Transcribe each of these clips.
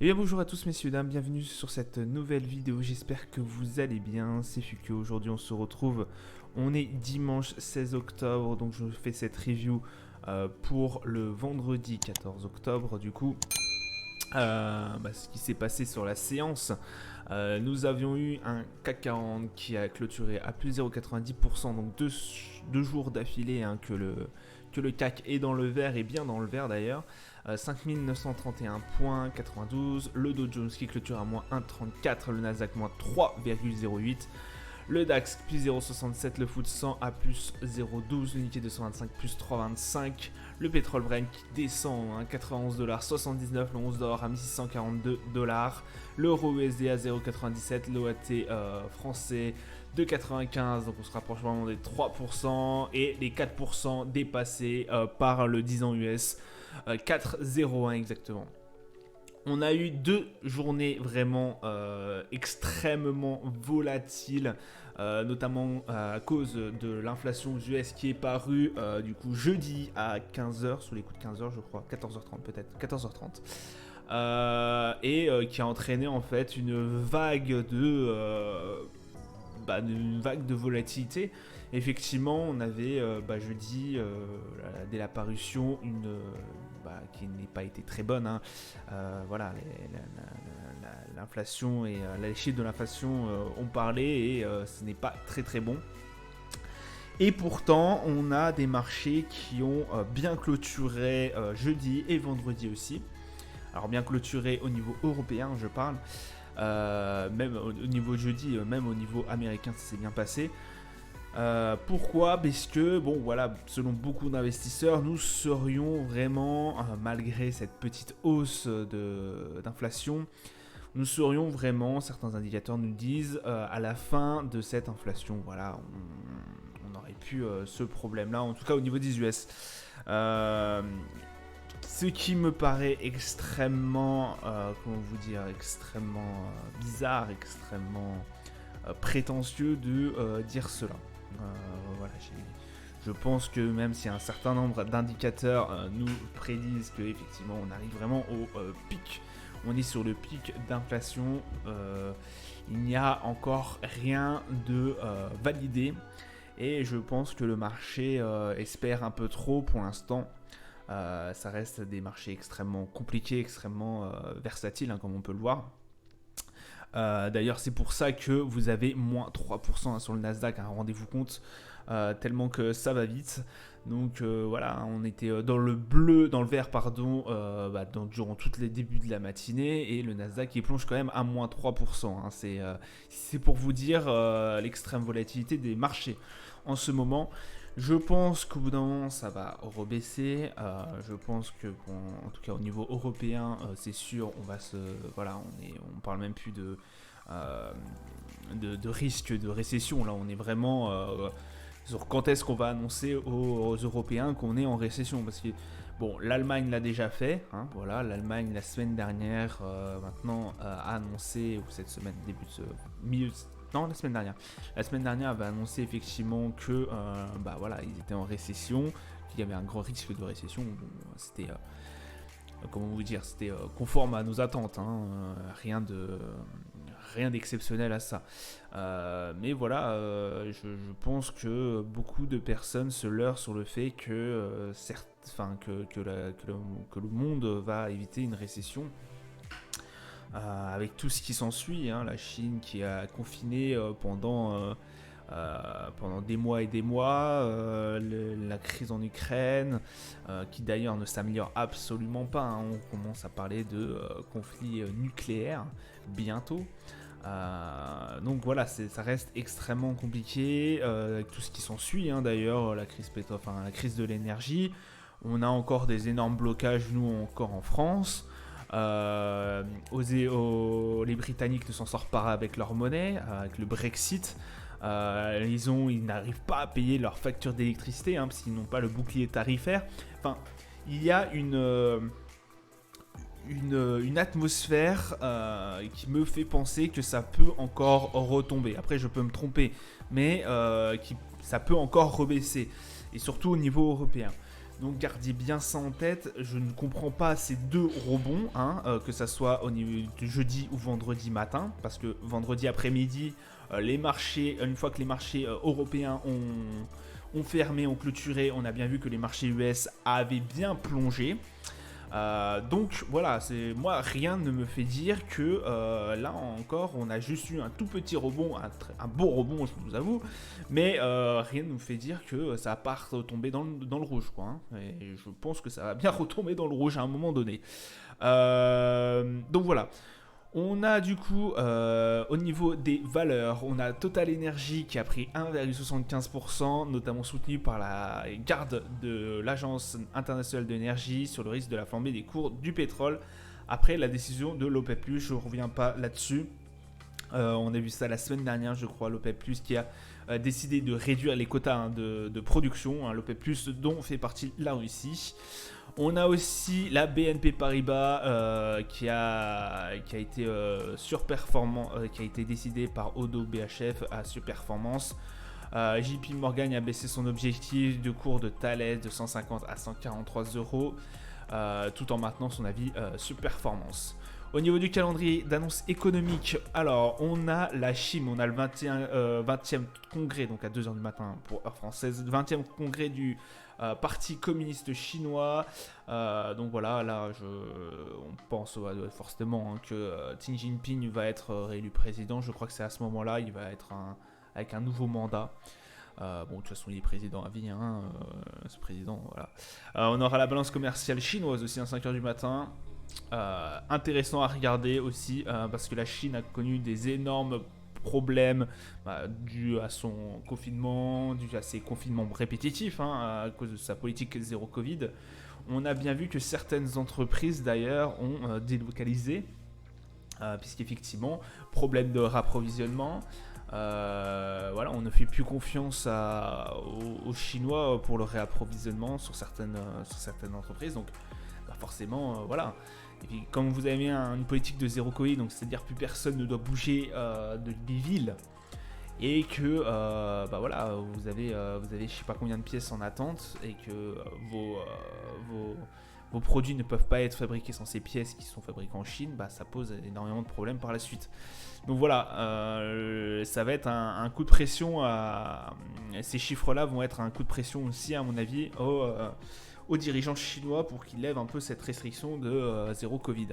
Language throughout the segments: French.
Et bien bonjour à tous messieurs dames, bienvenue sur cette nouvelle vidéo, j'espère que vous allez bien, c'est Fukio, aujourd'hui on se retrouve, on est dimanche 16 octobre, donc je fais cette review pour le vendredi 14 octobre du coup. Ce qui s'est passé sur la séance, nous avions eu un CAC 40 qui a clôturé à plus 0,90%, donc deux jours d'affilée que le CAC est dans le vert et bien dans le vert d'ailleurs. 5931 points, 92, le Dow Jones qui clôture à moins 1,34, le Nasdaq moins 3,08, le DAX plus 0,67, le FTSE 100 à plus 0,12, le Nikkei 225 plus 3,25, le pétrole Brent qui descend à 91,79$, le 11$ à 1642$, l'euro USD à 0,97, l'OAT français de 95, donc on se rapproche vraiment des 3%, et les 4% dépassés par le 10 ans US, 4,01 exactement. On a eu deux journées vraiment extrêmement volatiles, notamment à cause de l'inflation aux US qui est parue du coup jeudi à 15h, sous les coups de 15h je crois, 14h30 peut-être, 14h30. Qui a entraîné en fait une vague de volatilité. Effectivement, on avait jeudi, dès la parution, qui n'est pas été très bonne. L'inflation et les chiffres de l'inflation ont parlé et ce n'est pas très très bon. Et pourtant, on a des marchés qui ont bien clôturé jeudi et vendredi aussi. Alors bien clôturé au niveau européen, je parle. Même au niveau jeudi, même au niveau américain, ça s'est bien passé. Pourquoi? Parce que, selon beaucoup d'investisseurs, nous serions vraiment, malgré cette petite hausse d'inflation, nous serions vraiment, certains indicateurs nous disent, à la fin de cette inflation. Voilà, on aurait pu ce problème-là, en tout cas au niveau des US. Ce qui me paraît extrêmement, extrêmement bizarre, extrêmement prétentieux de dire cela. Je pense que même si un certain nombre d'indicateurs nous prédisent qu'effectivement on arrive vraiment au pic, on est sur le pic d'inflation, il n'y a encore rien de validé et je pense que le marché espère un peu trop pour l'instant. Ça reste des marchés extrêmement compliqués, extrêmement versatiles, comme on peut le voir. D'ailleurs, c'est pour ça que vous avez moins 3% sur le Nasdaq, rendez-vous compte, tellement que ça va vite. Donc on était dans le vert, durant tous les débuts de la matinée, et le Nasdaq il plonge quand même à moins 3%. C'est pour vous dire l'extrême volatilité des marchés en ce moment. Je pense qu'au bout d'un moment, ça va rebaisser. Je pense que, en tout cas au niveau européen, c'est sûr, on parle même plus de risque de récession. Là, on est vraiment sur quand est-ce qu'on va annoncer aux Européens qu'on est en récession. Parce que, l'Allemagne l'a déjà fait. L'Allemagne, la semaine dernière, a annoncé, ou cette semaine, la semaine dernière. La semaine dernière avait annoncé effectivement que ils étaient en récession, qu'il y avait un grand risque de récession. C'était c'était conforme à nos attentes, rien d'exceptionnel à ça. Mais je pense que beaucoup de personnes se leurrent sur le fait que le monde va éviter une récession. Avec tout ce qui s'ensuit, la Chine qui a confiné pendant des mois et des mois, la crise en Ukraine, qui d'ailleurs ne s'améliore absolument pas, on commence à parler de conflit nucléaire bientôt. Ça reste extrêmement compliqué, avec tout ce qui s'ensuit, d'ailleurs, la crise de l'énergie. On a encore des énormes blocages, nous encore en France. Les Britanniques ne s'en sortent pas avec leur monnaie, avec le Brexit. Ils n'arrivent pas à payer leur facture d'électricité, parce qu'ils n'ont pas le bouclier tarifaire. Il y a une atmosphère qui me fait penser que ça peut encore retomber. Après, je peux me tromper, mais ça peut encore rebaisser, et surtout au niveau européen. Donc gardez bien ça en tête, je ne comprends pas ces deux rebonds, hein, que ça soit au niveau du jeudi ou vendredi matin, parce que vendredi après-midi, les marchés, une fois que les marchés européens ont fermé, ont clôturé, on a bien vu que les marchés US avaient bien plongé. Donc voilà, moi rien ne me fait dire que là encore on a juste eu un tout petit rebond, un beau rebond je vous avoue, mais rien ne nous fait dire que ça va pas retomber dans le rouge quoi, hein. Et je pense que ça va bien retomber dans le rouge à un moment donné. Donc voilà. On a du coup, au niveau des valeurs, on a Total Energy qui a pris 1,75%, notamment soutenu par la garde de l'Agence internationale de l'énergie sur le risque de la flambée des cours du pétrole après la décision de l'OPEP+. Je ne reviens pas là-dessus. On a vu ça la semaine dernière, je crois, l'OPEP+, qui a décidé de réduire les quotas hein, de production, hein, l'OPEP+, dont fait partie la Russie. On a aussi la BNP Paribas qui a été surperformant, qui a été décidé par Oddo BHF à surperformance. JP Morgan a baissé son objectif de cours de Thales de 150 à 143 euros, tout en maintenant son avis surperformance. Au niveau du calendrier d'annonces économiques, alors on a la Chine, on a le 20e congrès, donc à 2h du matin pour heure française, 20e congrès du Parti communiste chinois. Donc voilà, là on pense forcément hein, que Xi Jinping va être réélu président. Je crois que c'est à ce moment-là, il va être avec un nouveau mandat. Bon, de toute façon, il est président à vie, hein, ce président, voilà. On aura la balance commerciale chinoise aussi à 5h du matin. Intéressant à regarder aussi parce que la Chine a connu des énormes problèmes dus à son confinement, dus à ses confinements répétitifs hein, à cause de sa politique zéro Covid. On a bien vu que certaines entreprises d'ailleurs ont délocalisé puisqu'effectivement problème de rapprovisionnement. Voilà, on ne fait plus confiance aux Chinois pour le réapprovisionnement sur certaines entreprises, donc forcément voilà. Et puis, comme vous avez une politique de zéro Covid, donc c'est-à-dire plus personne ne doit bouger des villes, et que voilà, vous avez je sais pas combien de pièces en attente, et que vos produits ne peuvent pas être fabriqués sans ces pièces qui sont fabriquées en Chine, ça pose énormément de problèmes par la suite. Donc voilà, ça va être un coup de pression, ces chiffres-là vont être un coup de pression aussi à mon avis aux dirigeants chinois pour qu'ils lèvent un peu cette restriction de zéro Covid.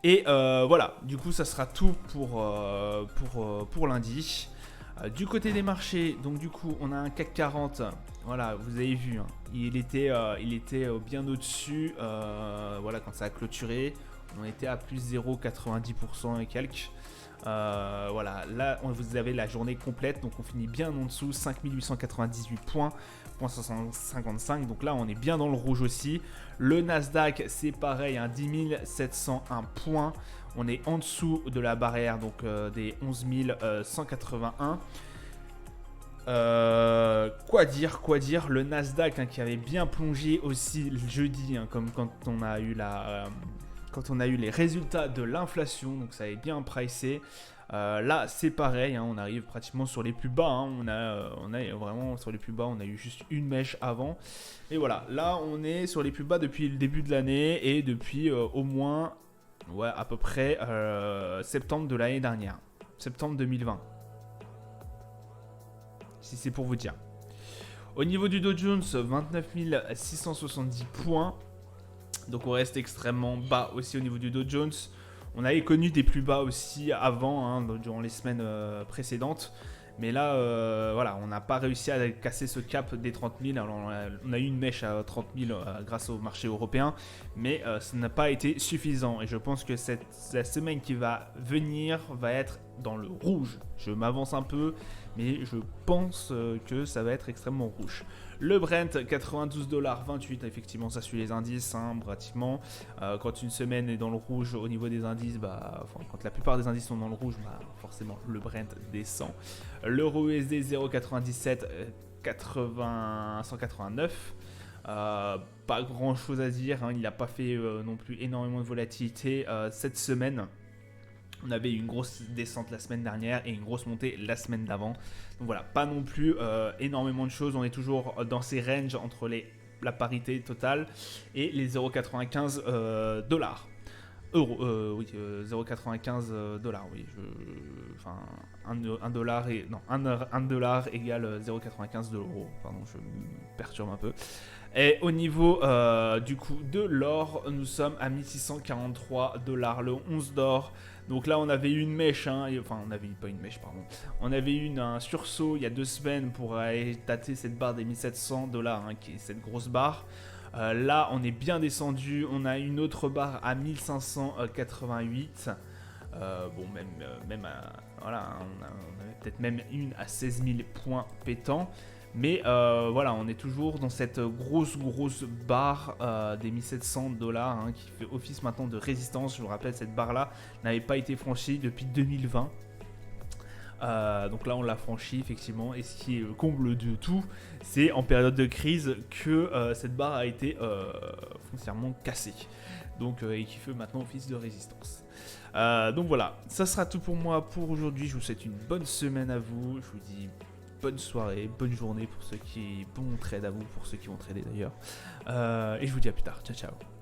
Et voilà, du coup ça sera tout pour lundi. Du côté des marchés, donc du coup on a un CAC 40, voilà, vous avez vu, hein, il était bien au-dessus, voilà, quand ça a clôturé, on était à plus 0,90% et quelques. Voilà, là vous avez la journée complète, donc on finit bien en dessous, 5898 points. 55, donc là on est bien dans le rouge aussi. Le Nasdaq c'est pareil, hein, 10 701 points, on est en dessous de la barrière donc des 11 181. Quoi dire, le Nasdaq hein, qui avait bien plongé aussi le jeudi, hein, comme quand on a eu les résultats de l'inflation, donc ça avait bien pricé. Là c'est pareil, hein, on arrive pratiquement sur les plus bas, hein, on a vraiment sur les plus bas, on a eu juste une mèche avant, et voilà, là on est sur les plus bas depuis le début de l'année et depuis au moins à peu près septembre de l'année dernière, septembre 2020, si c'est pour vous dire. Au niveau du Dow Jones, 29 670 points, donc on reste extrêmement bas aussi au niveau du Dow Jones. On avait connu des plus bas aussi avant, hein, durant les semaines précédentes. Mais là, voilà, on n'a pas réussi à casser ce cap des 30 000. Alors, on a eu une mèche à 30 000 grâce au marché européen. Mais ça n'a pas été suffisant. Et je pense que la semaine qui va venir va être dans le rouge. Je m'avance un peu, mais je pense que ça va être extrêmement rouge. Le Brent, 92,28$, effectivement ça suit les indices, hein, pratiquement. Quand une semaine est dans le rouge au niveau des indices, quand la plupart des indices sont dans le rouge, forcément le Brent descend. L'euro USD 0,97, 189. Pas grand chose à dire, hein, il n'a pas fait non plus énormément de volatilité cette semaine. On avait une grosse descente la semaine dernière et une grosse montée la semaine d'avant. Donc voilà, pas non plus énormément de choses. On est toujours dans ces ranges entre les la parité totale, et les 0,95 dollars. Oui, 0,95 dollars, oui. Enfin, 1 dollar et non, 1 dollar égale 0,95 d'euros. Pardon, je me perturbe un peu. Et au niveau du coup de l'or, nous sommes à 1643 dollars le 11 d'or. Donc là, on avait eu une mèche, hein, enfin, on avait eu pas une mèche, pardon. On avait eu un sursaut il y a 2 semaines pour aller tâter cette barre des 1700 dollars, hein, qui est cette grosse barre. Là, on est bien descendu. On a une autre barre à 1588. Bon, même voilà, on avait peut-être même une à 16 000 points pétants. Mais voilà, on est toujours dans cette grosse barre des 1700 dollars, hein, qui fait office maintenant de résistance. Je vous rappelle, cette barre-là n'avait pas été franchie depuis 2020. Donc là on l'a franchi effectivement, et ce qui est le comble de tout, c'est en période de crise que cette barre a été foncièrement cassée, donc, et qui fait maintenant office de résistance. Donc voilà, ça sera tout pour moi pour aujourd'hui. Je vous souhaite une bonne semaine à vous, je vous dis bonne soirée, bonne journée pour ceux qui bon trade à vous, pour ceux qui vont trader d'ailleurs, et je vous dis à plus tard, ciao ciao.